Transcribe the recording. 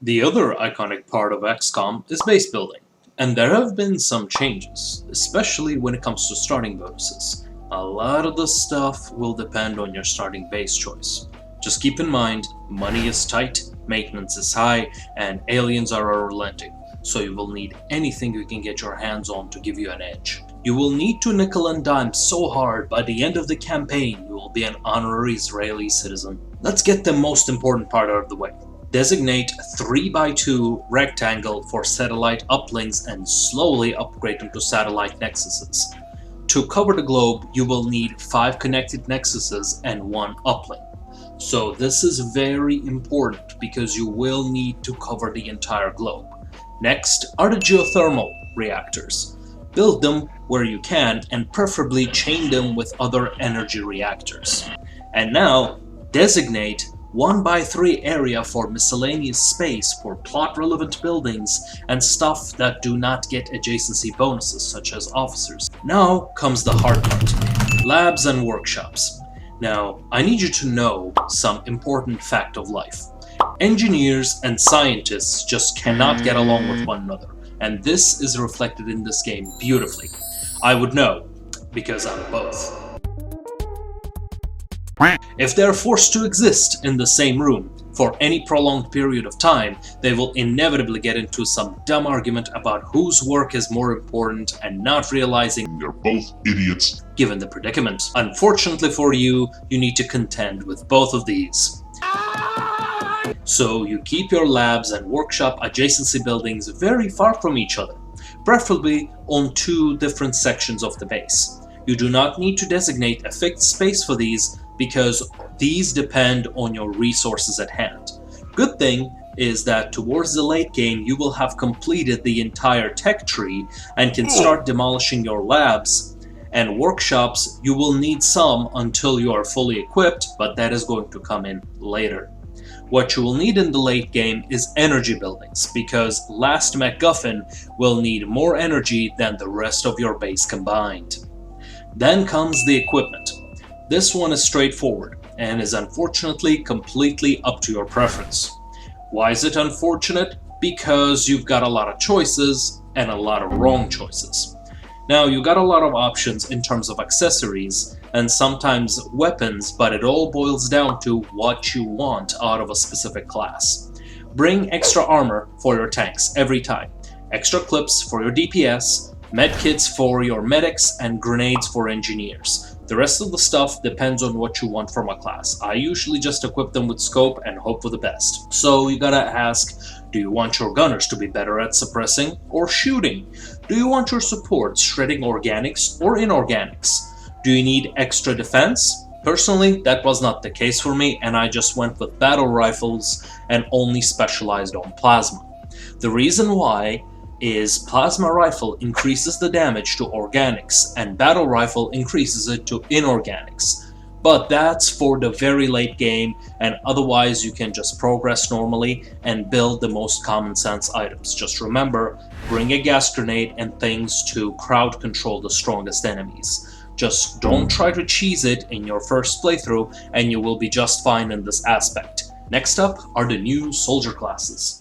The other iconic part of Xcom is base building, and there have been some changes, especially when it comes to starting bonuses. A lot of the stuff will depend on your starting base choice. Just keep in mind, money is tight, maintenance is high, and aliens are unrelenting, so you will need anything you can get your hands on to give you an edge. You will need to nickel and dime so hard by the end of the campaign you will be an honorary Israeli citizen. Let's get the most important part out of the way. Designate 3x2 rectangle for satellite uplinks and slowly upgrade them to satellite nexuses. To cover the globe, you will need 5 connected nexuses and 1 uplink. So this is very important because you will need to cover the entire globe. Next are the geothermal reactors. Build them where you can and preferably chain them with other energy reactors. And now, designate 1x3 area for miscellaneous space for plot-relevant buildings and stuff that do not get adjacency bonuses such as officers. Now comes the hard part, labs and workshops. Now, I need you to know some important fact of life. Engineers and scientists just cannot get along with one another, and this is reflected in this game beautifully. I would know, because I'm both. If they are forced to exist in the same room for any prolonged period of time, they will inevitably get into some dumb argument about whose work is more important and not realizing they're both idiots. Given the predicament. Unfortunately for you, you need to contend with both of these. So you keep your labs and workshop adjacency buildings very far from each other, preferably on 2 different sections of the base. You do not need to designate a fixed space for these because these depend on your resources at hand. Good thing is that towards the late game you will have completed the entire tech tree and can start demolishing your labs and workshops. You will need some until you are fully equipped, but that is going to come in later. What you will need in the late game is energy buildings, because Last MacGuffin will need more energy than the rest of your base combined. Then comes the equipment. This one is straightforward and is unfortunately completely up to your preference. Why is it unfortunate? Because you've got a lot of choices and a lot of wrong choices. Now, you got a lot of options in terms of accessories and sometimes weapons, but it all boils down to what you want out of a specific class. Bring extra armor for your tanks every time, extra clips for your DPS, medkits for your medics, and grenades for engineers. The rest of the stuff depends on what you want from a class. I usually just equip them with scope and hope for the best. So you gotta ask, do you want your gunners to be better at suppressing or shooting? Do you want your supports shredding organics or inorganics? Do you need extra defense? Personally, that was not the case for me, and I just went with battle rifles and only specialized on plasma. The reason why is plasma rifle increases the damage to organics and battle rifle increases it to inorganics. But that's for the very late game, and otherwise you can just progress normally and build the most common sense items. Just remember, bring a gas grenade and things to crowd control the strongest enemies. Just don't try to cheese it in your first playthrough and you will be just fine in this aspect. Next up are the new soldier classes.